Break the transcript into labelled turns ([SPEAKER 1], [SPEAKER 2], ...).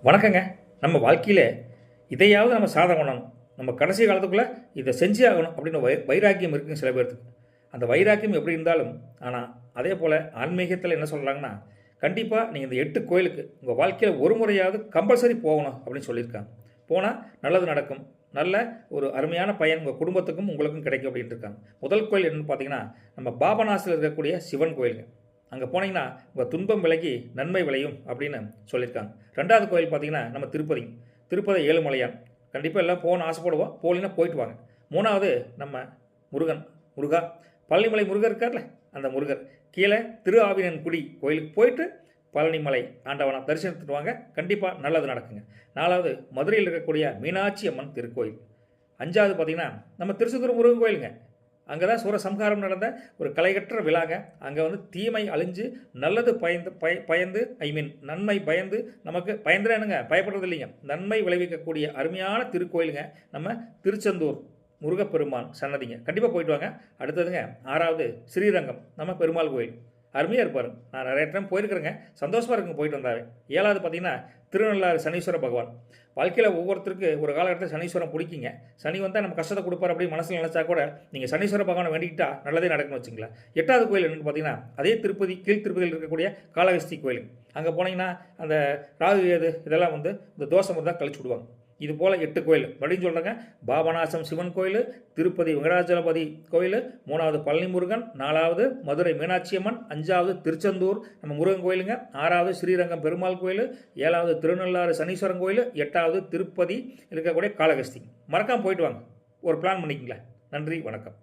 [SPEAKER 1] வணக்கங்க. நம்ம வாழ்க்கையில் இதையாவது நம்ம சாதனை பண்ணணும், நம்ம கடைசி காலத்துக்குள்ளே இதை செஞ்சே ஆகணும் அப்படின்னு வைராக்கியம் இருக்குங்க சில பேர்த்துக்கு. அந்த வைராக்கியம் எப்படி இருந்தாலும், ஆனால் அதே போல் ஆன்மீகத்தில் என்ன சொல்கிறாங்கன்னா, கண்டிப்பாக நீங்கள் இந்த 8 கோயிலுக்கு உங்கள் வாழ்க்கையில் ஒரு முறையாவது கம்பல்சரி போகணும் அப்படின்னு சொல்லியிருக்காங்க. போனால் நல்லது நடக்கும், நல்ல ஒரு அருமையான பயன் உங்கள் குடும்பத்துக்கும் உங்களுக்கும் கிடைக்கும் அப்படின்ட்டு இருக்காங்க. முதல் கோயில் என்னென்னு பார்த்தீங்கன்னா, நம்ம பாபநாசில் இருக்கக்கூடிய சிவன் கோயிலுங்க. அங்கே போனீங்கன்னா உங்கள் துன்பம் விலகி நன்மை விளையும் அப்படின்னு சொல்லியிருக்காங்க. ரெண்டாவது கோயில் பார்த்தீங்கன்னா நம்ம திருப்பதி ஏழுமலையான். கண்டிப்பாக எல்லாம் போகணும்னு ஆசைப்படுவோம், போகலின்னா போயிட்டு வாங்க. மூணாவது நம்ம முருகா பழனிமலை முருகர் இருக்கார்ல, அந்த முருகர். கீழே திருஆவினன்குடி கோயிலுக்கு போயிட்டு பழனிமலை ஆண்டவனை தரிசனத்துட்டு வாங்க, கண்டிப்பாக நல்லது நடக்குங்க. நாலாவது மதுரையில் இருக்கக்கூடிய மீனாட்சி அம்மன் திருக்கோயில். அஞ்சாவது பார்த்திங்கன்னா நம்ம திருச்செந்தூர் முருகன் கோயிலுங்க. அங்கே தான் சூரசம்ஹாரம் நடந்த ஒரு கலைகற்ற விழாங்க. அங்கே வந்து தீமை அழிஞ்சு நல்லது பயந்து நன்மை பயந்து நமக்கு பயந்துறேனுங்க, பயப்படுறது இல்லைங்க, நன்மை விளைவிக்கக்கூடிய அருமையான திருக்கோயிலுங்க நம்ம திருச்செந்தூர் முருகப்பெருமான் சன்னதிங்க. கண்டிப்பாக போயிட்டு வாங்க. அடுத்ததுங்க ஆறாவது ஸ்ரீரங்கம் நம்ம பெருமாள் கோயில். அருமையாக இருப்பார். நான் நிறைய டைம் போயிருக்கிறேங்க, சந்தோஷமாக இருக்குங்க போயிட்டு வந்தாவே. ஏழாவது பார்த்தீங்கன்னா திருநள்ளாறு சனீஸ்வர பகவான். வாழ்க்கையில் ஒவ்வொருத்தருக்கு ஒரு காலகட்டத்தில் சனீஸ்வரம் பிடிக்குங்க. சனி வந்தால் நம்ம கஷ்டத்தை கொடுப்பார் அப்படின்னு மனசில் நினச்சா கூட நீங்கள் சனீஸ்வர பகவானை வேண்டிக்கிட்டா நல்லதே நடக்கும்னு வச்சுங்களேன். எட்டாவது கோயில் என்னென்னு பார்த்தீங்கன்னா அதே கீழ் திருப்பதியில் இருக்கக்கூடிய காளஹஸ்தி கோயில். அங்கே போனீங்கன்னா அந்த ராகு ஏது இதெல்லாம் வந்து இந்த தோஷம் இருந்தால் கழிச்சு விடுவாங்க. இது போல் 8 கோயில் அப்படின்னு சொல்கிறாங்க. பாபநாசம் சிவன் கோயில், திருப்பதி வெங்கடாச்சலபதி கோயில், 3வது பழனி முருகன், 4வது மதுரை மீனாட்சி அம்மன், 5வது திருச்செந்தூர் நம்ம முருகன் கோயிலுங்க, 6வது ஸ்ரீரங்கம் பெருமாள் கோயில், 7வது திருநள்ளாறு சனீஸ்வரன் கோயில், 8வது திருப்பதி இருக்கக்கூடிய காளஹஸ்தி. மறக்காமல் போயிட்டு வாங்க, ஒரு பிளான் பண்ணிக்கங்களேன். நன்றி, வணக்கம்.